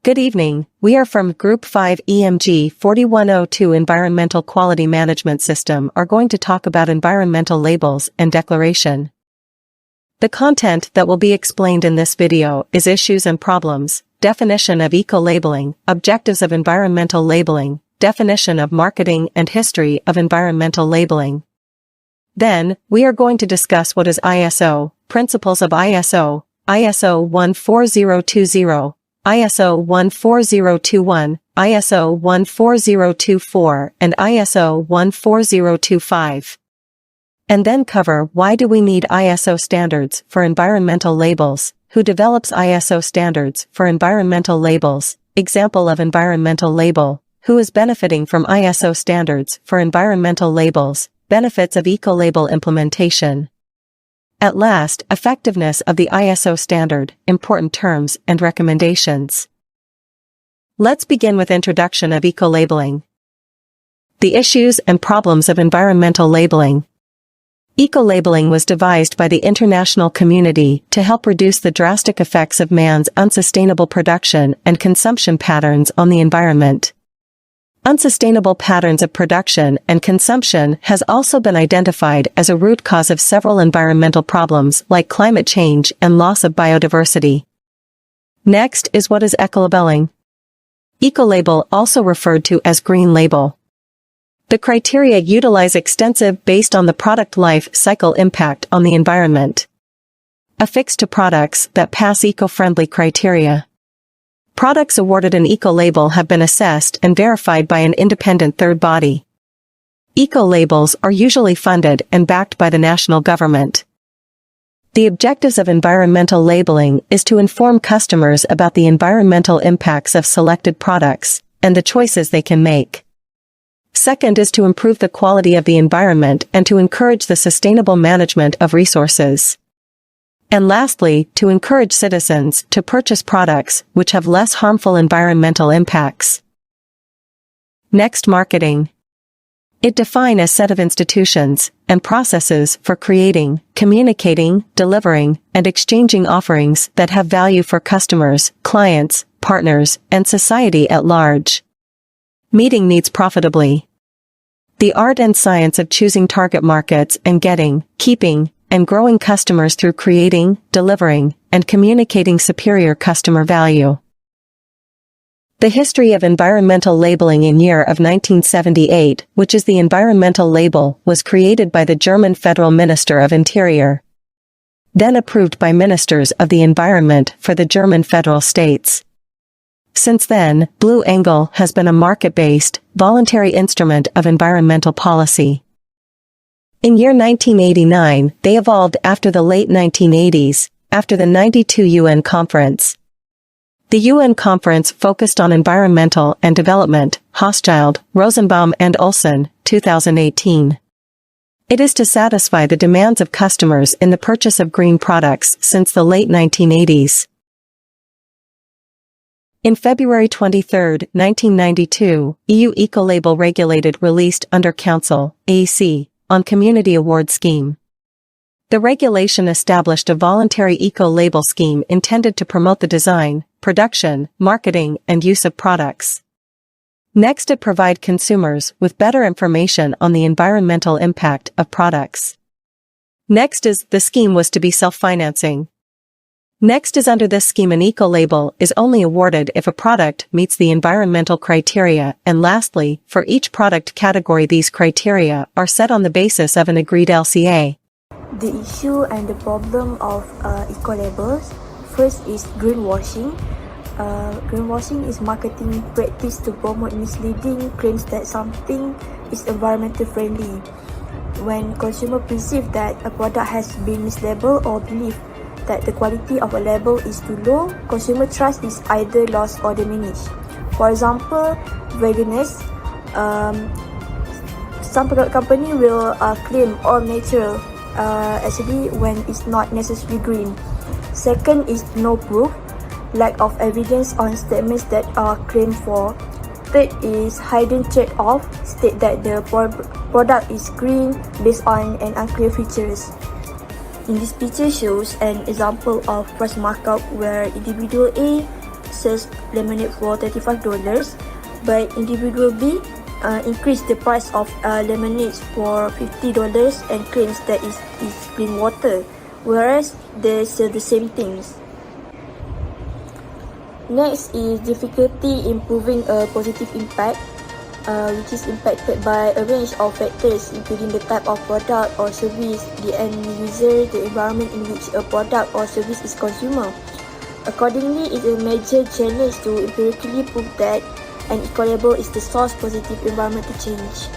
Good evening, we are from Group 5 EMG 4102 Environmental Quality Management System are going to talk about environmental labels and declaration. The content that will be explained in this video is issues and problems, definition of eco-labeling, objectives of environmental labeling, definition of marketing and history of environmental labeling. Then, we are going to discuss what is ISO, principles of ISO, ISO 14020, ISO 14021, ISO 14024, and ISO 14025. And then cover why do we need ISO standards for environmental labels, who develops ISO standards for environmental labels, example of environmental label, who is benefiting from ISO standards for environmental labels, benefits of eco-label implementation. At last, effectiveness of the ISO standard, important terms and recommendations. Let's begin with introduction of eco-labeling. The issues and problems of environmental labeling. Eco-labeling was devised by the international community to help reduce the drastic effects of man's unsustainable production and consumption patterns on the environment. Unsustainable patterns of production and consumption has also been identified as a root cause of several environmental problems like climate change and loss of biodiversity. Next is what is eco-labeling. Eco-label, also referred to as green label. The criteria utilize extensive based on the product life cycle impact on the environment. Affixed to products that pass eco-friendly criteria. Products awarded an eco-label have been assessed and verified by an independent third body. Eco-labels are usually funded and backed by the national government. The objectives of environmental labeling is to inform customers about the environmental impacts of selected products and the choices they can make. Second is to improve the quality of the environment and to encourage the sustainable management of resources. And lastly, to encourage citizens to purchase products which have less harmful environmental impacts. Next, marketing. It defines a set of institutions and processes for creating, communicating, delivering, and exchanging offerings that have value for customers, clients, partners, and society at large. Meeting needs profitably. The art and science of choosing target markets and getting, keeping, and growing customers through creating, delivering, and communicating superior customer value. The history of environmental labeling in year of 1978, which is the environmental label, was created by the German Federal Minister of Interior. Then approved by Ministers of the Environment for the German federal states. Since then, Blue Angle has been a market-based, voluntary instrument of environmental policy. In year 1989, they evolved after the late 1980s, after the 92 UN conference. The UN conference focused on environmental and development, Hochschild, Rosenbaum and Olsen, 2018. It is to satisfy the demands of customers in the purchase of green products since the late 1980s. In February 23, 1992, EU Ecolabel regulated released under Council, AC, on Community Award Scheme. The regulation established a voluntary eco-label scheme intended to promote the design, production, marketing, and use of products. Next, it provide consumers with better information on the environmental impact of products. Next is, the scheme was to be self-financing. Next is under this scheme an eco-label is only awarded if a product meets the environmental criteria, and lastly, for each product category these criteria are set on the basis of an agreed LCA. The issue and the problem of eco-labels. First is greenwashing. Greenwashing is marketing practice to promote misleading claims that something is environmentally friendly. When consumers perceive that a product has been mislabeled or believe that the quality of a label is too low, consumer trust is either lost or diminished. For example, veganist. Some product company will claim all natural, actually when it's not necessarily green. Second is no proof, lack of evidence on statements that are claimed for. Third is hidden trade-off, state that the product is green based on an unclear features. In this picture shows an example of price markup where individual A sells lemonade for $35, but individual B increased the price of lemonades for $50 and claims that is clean water, whereas they sell the same things. Next is difficulty in proving a positive impact, which is impacted by a range of factors including the type of product or service, the end user, the environment in which a product or service is consumed. Accordingly, it's a major challenge to empirically prove that an eco-label is the source positive environmental change.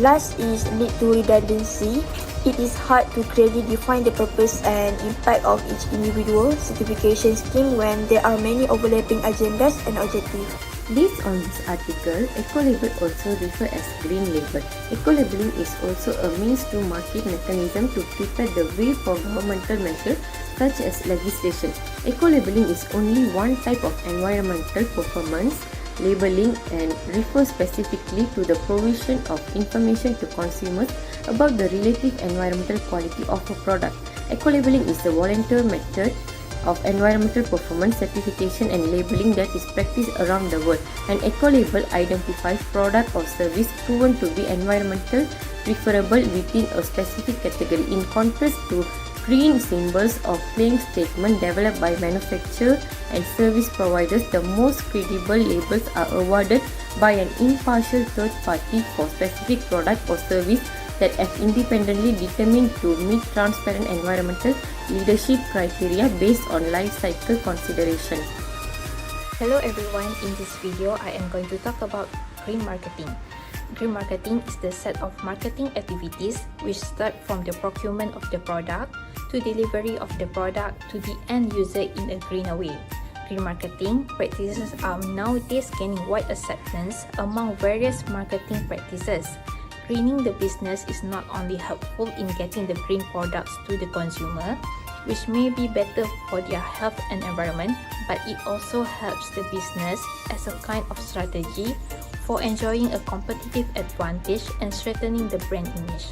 Last is lead to redundancy. It is hard to clearly define the purpose and impact of each individual certification scheme when there are many overlapping agendas and objectives. Based on this article, eco-label also referred as green label. Eco-labeling is also a means to market mechanism to prepare the way for governmental measures such as legislation. Eco-labeling is only one type of environmental performance labeling and refers specifically to the provision of information to consumers about the relative environmental quality of a product. Eco-labeling is a voluntary method of environmental performance certification and labeling that is practiced around the world. An eco-label identifies product or service proven to be environmental preferable within a specific category, in contrast to green symbols or claim statements developed by manufacturers and service providers. The most credible labels are awarded by an impartial third party for specific product or service that have independently determined to meet transparent environmental leadership criteria based on life cycle consideration. Hello everyone, in this video I am going to talk about green marketing. Green marketing is the set of marketing activities which start from the procurement of the product to delivery of the product to the end user in a greener way. Green marketing practices are nowadays gaining wide acceptance among various marketing practices. Greening the business is not only helpful in getting the green products to the consumer, which may be better for their health and environment, but it also helps the business as a kind of strategy for enjoying a competitive advantage and strengthening the brand image.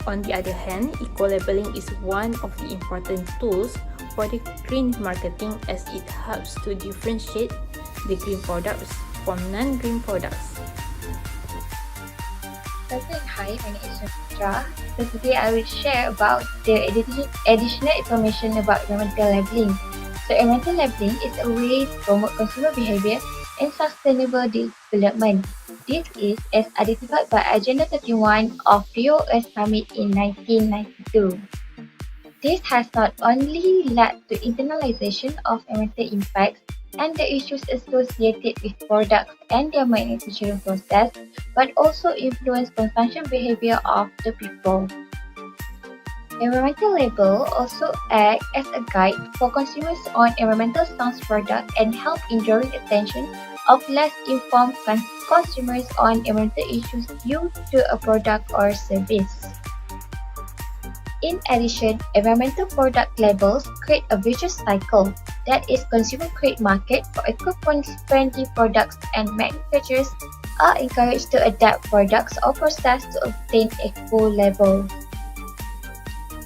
On the other hand, eco-labeling is one of the important tools for the green marketing as it helps to differentiate the green products from non-green products. Hi, my name is Sandra. So today I will share about the additional information about environmental labeling. So environmental labeling is a way to promote consumer behavior and sustainable development. This is as identified by Agenda 31 of Rio Earth Summit in 1992. This has not only led to internalization of environmental impacts and the issues associated with products and their manufacturing process, but also influence consumption behavior of the people. Environmental label also act as a guide for consumers on environmental sound products and help in drawing attention of less informed consumers on environmental issues due to a product or service. In addition, environmental product labels create a vicious cycle, that is, consumers create market for eco-friendly products and manufacturers are encouraged to adapt products or process to obtain eco label.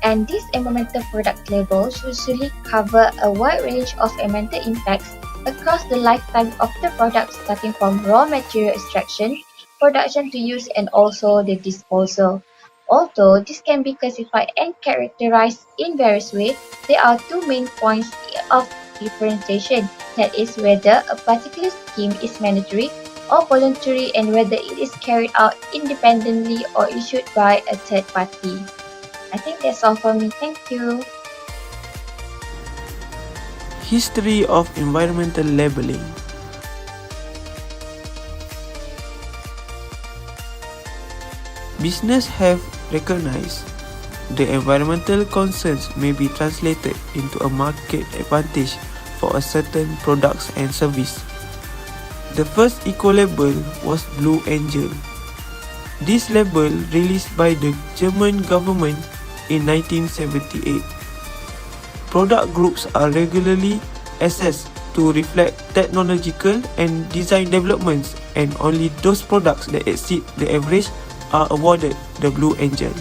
And these environmental product labels usually cover a wide range of environmental impacts across the lifetime of the product, starting from raw material extraction, production to use, and also the disposal. Although this can be classified and characterized in various ways, there are two main points of differentiation, that is, whether a particular scheme is mandatory or voluntary and whether it is carried out independently or issued by a third party. I think that's all for me. Thank you. History of environmental labeling. Business have recognized the environmental concerns may be translated into a market advantage for a certain products and service. The first eco-label was Blue Angel. This label released by the German government in 1978. Product groups are regularly assessed to reflect technological and design developments, and only those products that exceed the average are awarded the Blue Angel.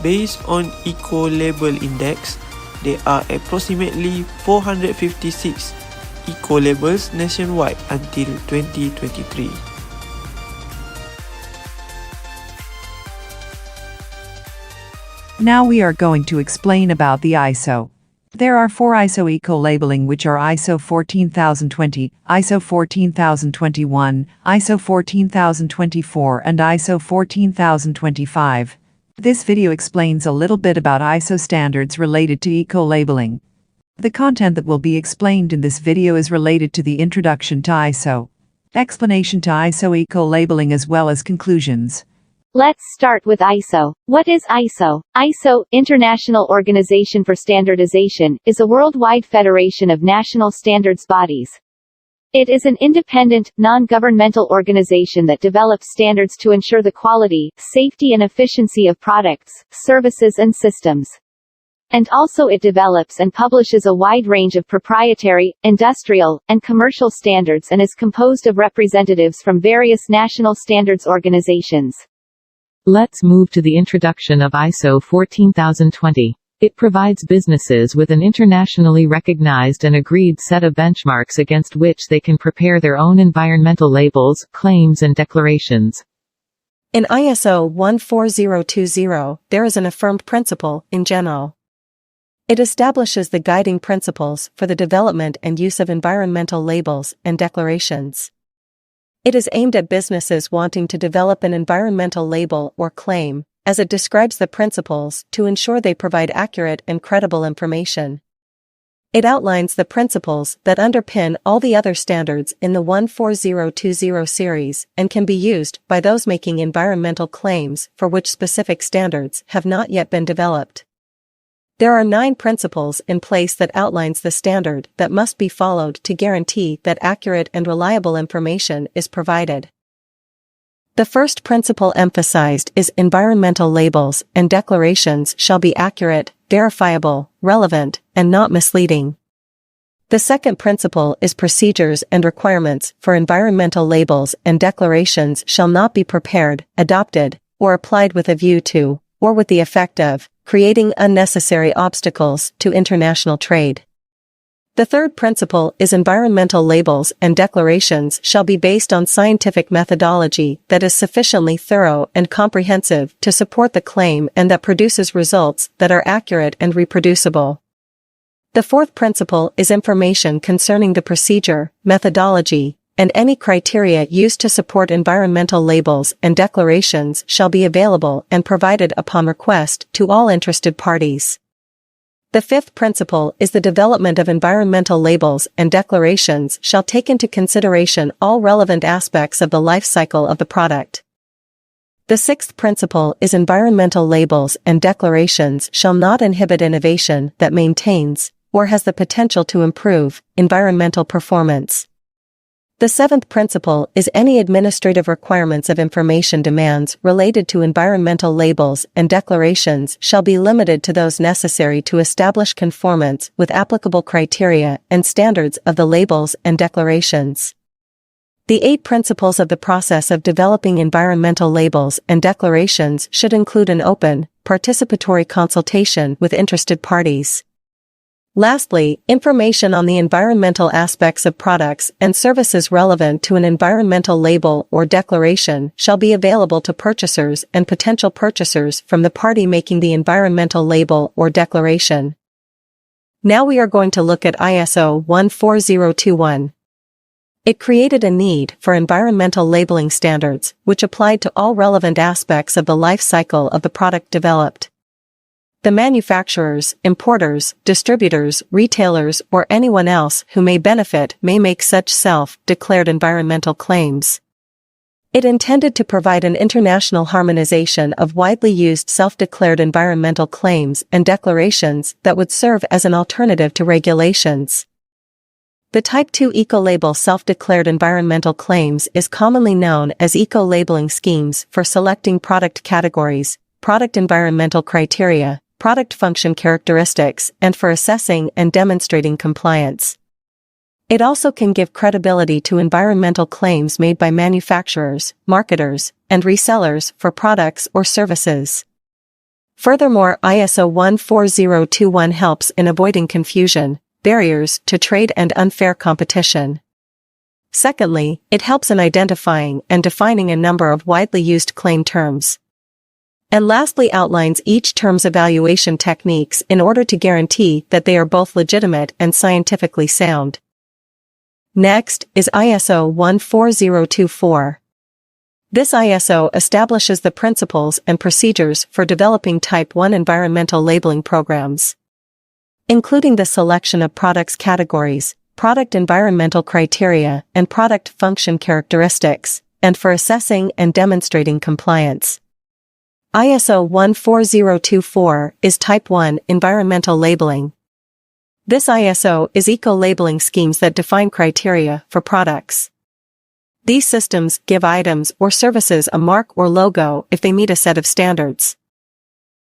Based on Eco-Label Index, There are approximately 456 eco-labels nationwide until 2023. Now we are going to explain about the ISO. There are 4 ISO eco-labeling, which are ISO 14020, ISO 14021, ISO 14024 and ISO 14025. This video explains a little bit about ISO standards related to eco-labeling. The content that will be explained in this video is related to the introduction to ISO, explanation to ISO eco-labeling as well as conclusions. Let's start with ISO. What is ISO? ISO, International Organization for Standardization, is a worldwide federation of national standards bodies. It is an independent, non-governmental organization that develops standards to ensure the quality, safety and efficiency of products, services and systems. And also it develops and publishes a wide range of proprietary, industrial, and commercial standards and is composed of representatives from various national standards organizations. Let's move to the introduction of ISO 14020. It provides businesses with an internationally recognized and agreed set of benchmarks against which they can prepare their own environmental labels, claims and declarations. In ISO 14020, there is an affirmed principle, in general. It establishes the guiding principles for the development and use of environmental labels and declarations. It is aimed at businesses wanting to develop an environmental label or claim, as it describes the principles to ensure they provide accurate and credible information. It outlines the principles that underpin all the other standards in the 14020 series and can be used by those making environmental claims for which specific standards have not yet been developed. There are 9 principles in place that outlines the standard that must be followed to guarantee that accurate and reliable information is provided. The first principle emphasized is environmental labels and declarations shall be accurate, verifiable, relevant, and not misleading. The second principle is procedures and requirements for environmental labels and declarations shall not be prepared, adopted, or applied with a view to, or with the effect of, creating unnecessary obstacles to international trade. The third principle is environmental labels and declarations shall be based on scientific methodology that is sufficiently thorough and comprehensive to support the claim and that produces results that are accurate and reproducible. The fourth principle is information concerning the procedure, methodology, and any criteria used to support environmental labels and declarations shall be available and provided upon request to all interested parties. The fifth principle is the development of environmental labels and declarations shall take into consideration all relevant aspects of the life cycle of the product. The sixth principle is environmental labels and declarations shall not inhibit innovation that maintains, or has the potential to improve, environmental performance. The seventh principle is any administrative requirements of information demands related to environmental labels and declarations shall be limited to those necessary to establish conformance with applicable criteria and standards of the labels and declarations. The 8 principles of the process of developing environmental labels and declarations should include an open, participatory consultation with interested parties. Lastly, information on the environmental aspects of products and services relevant to an environmental label or declaration shall be available to purchasers and potential purchasers from the party making the environmental label or declaration. Now we are going to look at ISO 14021. It created a need for environmental labeling standards, which applied to all relevant aspects of the life cycle of the product developed. The manufacturers, importers, distributors, retailers, or anyone else who may benefit may make such self-declared environmental claims. It intended to provide an international harmonization of widely used self-declared environmental claims and declarations that would serve as an alternative to regulations. The Type 2 eco-label self-declared environmental claims is commonly known as eco-labeling schemes for selecting product categories, product environmental criteria, product function characteristics, and for assessing and demonstrating compliance. It also can give credibility to environmental claims made by manufacturers, marketers, and resellers for products or services. Furthermore, ISO 14021 helps in avoiding confusion, barriers to trade and unfair competition. Secondly, it helps in identifying and defining a number of widely used claim terms. And lastly, outlines each term's evaluation techniques in order to guarantee that they are both legitimate and scientifically sound. Next is ISO 14024. This ISO establishes the principles and procedures for developing Type 1 environmental labeling programs, including the selection of products categories, product environmental criteria, and product function characteristics, and for assessing and demonstrating compliance. ISO 14024 is Type 1 environmental labeling. This ISO is eco-labeling schemes that define criteria for products. These systems give items or services a mark or logo if they meet a set of standards.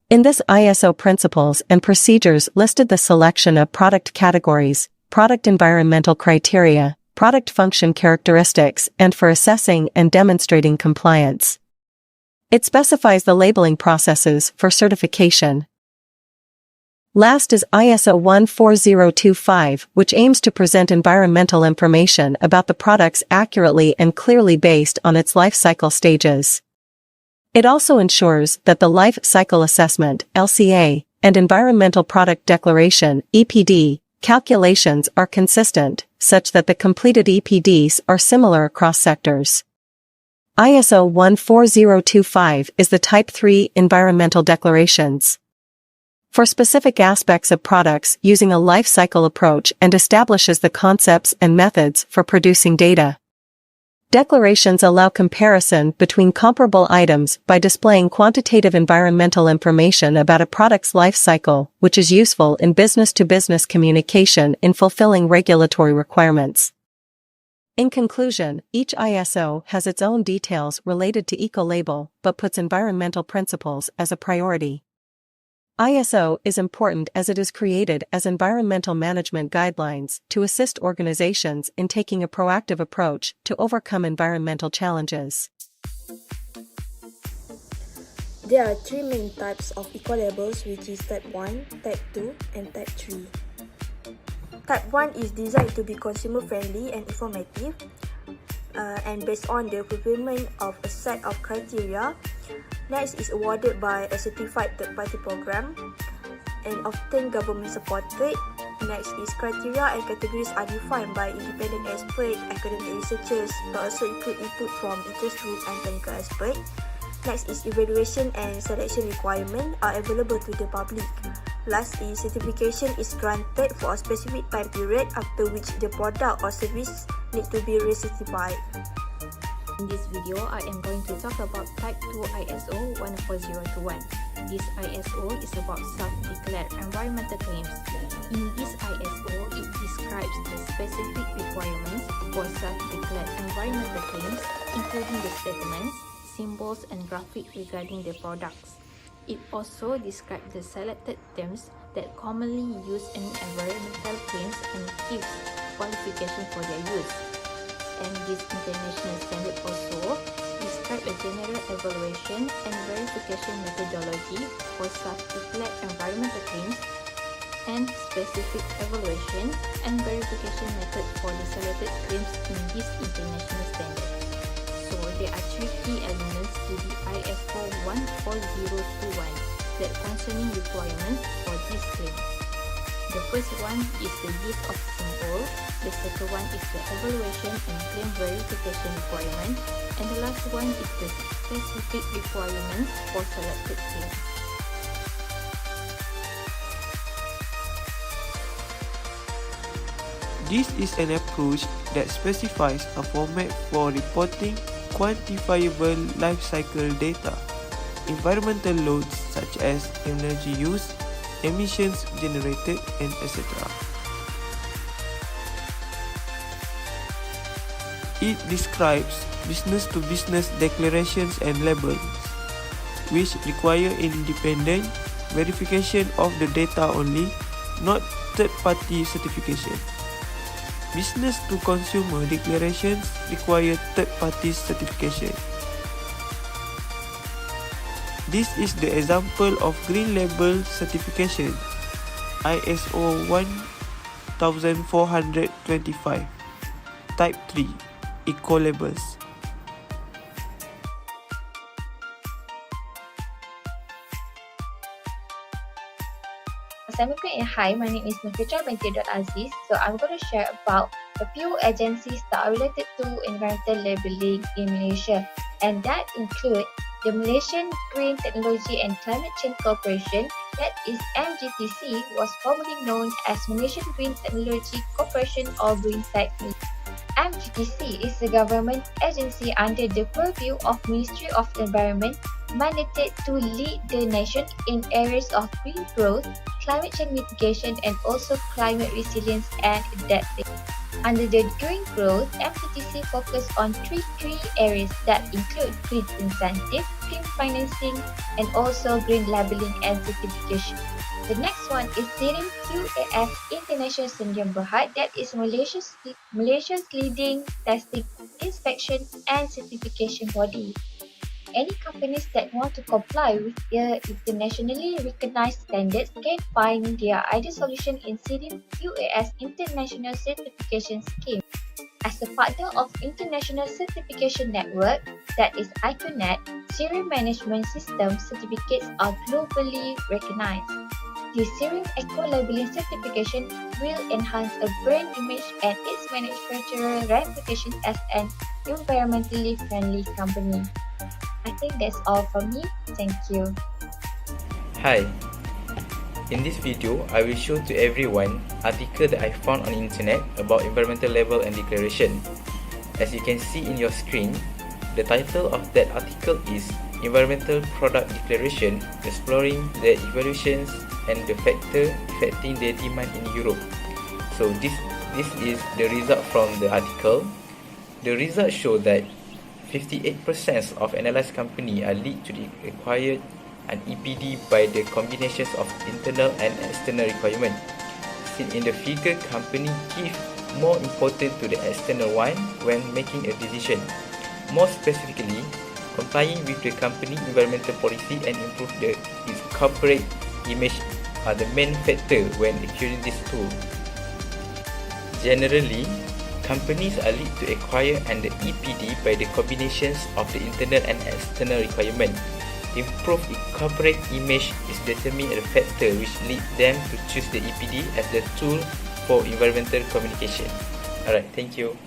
In this ISO, principles and procedures listed the selection of product categories, product environmental criteria, product function characteristics, and for assessing and demonstrating compliance. It specifies the labeling processes for certification. Last is ISO 14025, which aims to present environmental information about the products accurately and clearly based on its life cycle stages. It also ensures that the Life Cycle Assessment (LCA) and Environmental Product Declaration (EPD) calculations are consistent, such that the completed EPDs are similar across sectors. ISO 14025 is the Type 3 environmental declarations for specific aspects of products using a life cycle approach and establishes the concepts and methods for producing data. Declarations allow comparison between comparable items by displaying quantitative environmental information about a product's life cycle, which is useful in business-to-business communication in fulfilling regulatory requirements. In conclusion, each ISO has its own details related to eco-label, but puts environmental principles as a priority. ISO is important as it is created as environmental management guidelines to assist organizations in taking a proactive approach to overcome environmental challenges. There are three main types of eco-labels, which is Type 1, Type 2, and Type 3. Type 1 is designed to be consumer-friendly and informative, and based on the fulfillment of a set of criteria. Next is awarded by a certified third-party program and often government-supported. Next is criteria and categories are defined by independent experts, academic researchers, but also include input from interest group and technical experts. Next is evaluation and selection requirements are available to the public. Last is certification is granted for a specific time period after which the product or service need to be recertified. In this video, I am going to talk about Type 2 ISO 14021. This ISO is about self-declared environmental claims. In this ISO, it describes the specific requirements for self-declared environmental claims, including the statements, symbols, and graphics regarding the products. It also describes the selected terms that commonly use in environmental claims and gives qualification for their use. And this international standard also describe a general evaluation and verification methodology for self-declared environmental claims and specific evaluation and verification method for the selected claims in this international standard. So there are three key elements to the ISO 14021 that concerning requirements for this claim. The first one is the use of symbol, the second one is the evaluation and claim verification requirement, and the last one is the specific requirements for selected claims. This is an approach that specifies a format for reporting quantifiable life cycle data, environmental loads such as energy use, emissions generated, and etc. It describes business-to-business declarations and labels, which require independent verification of the data only, not third-party certification. Business-to-consumer declarations require third-party certification. This is the example of Green Label certification, ISO 1425, Type 3, Eco Labels. Assalamualaikum and hi, my name is Nufitra binti Aziz. So I'm going to share about a few agencies that are related to environmental labeling in Malaysia, and that include the Malaysian Green Technology and Climate Change Corporation, that is MGTC, was formerly known as Malaysian Green Technology Corporation or GreenTech. MGTC is a government agency under the purview of Ministry of Environment, mandated to lead the nation in areas of green growth, climate change mitigation, and also climate resilience and adaptation. Under the green growth, MGTC focus on three key areas that include green incentive, green financing, and also green labeling and certification. The next one is SIRIM QAS International Sdn Bhd, that is Malaysia's leading testing, inspection and certification body. Any companies that want to comply with the internationally recognized standards can find their ideal solution in SIRIM QAS International Certification Scheme. As a partner of International Certification Network, that is ICONET, SIRIM management system certificates are globally recognized. The SIRIM Eco-Labeling certification will enhance a brand image and its manufacturer reputation as an environmentally friendly company. I think that's all from me. Thank you. Hi. In this video, I will show to everyone article that I found on the internet about environmental label and declaration. As you can see in your screen, the title of that article is Environmental Product Declaration, Exploring the Evaluations and the Factor Affecting the Demand in Europe. So this is the result from the article. The results show that 58% of analyzed companies are lead to require an EPD by the combinations of internal and external requirements. Since in the figure, company give more importance to the external one when making a decision. More specifically, complying with the company environmental policy and improve its corporate image are the main factor when acquiring this tool. Generally, companies are lead to acquire an EPD by the combinations of the internal and external requirement. Improve its corporate image is determined as a factor which lead them to choose the EPD as the tool for environmental communication. Alright, thank you.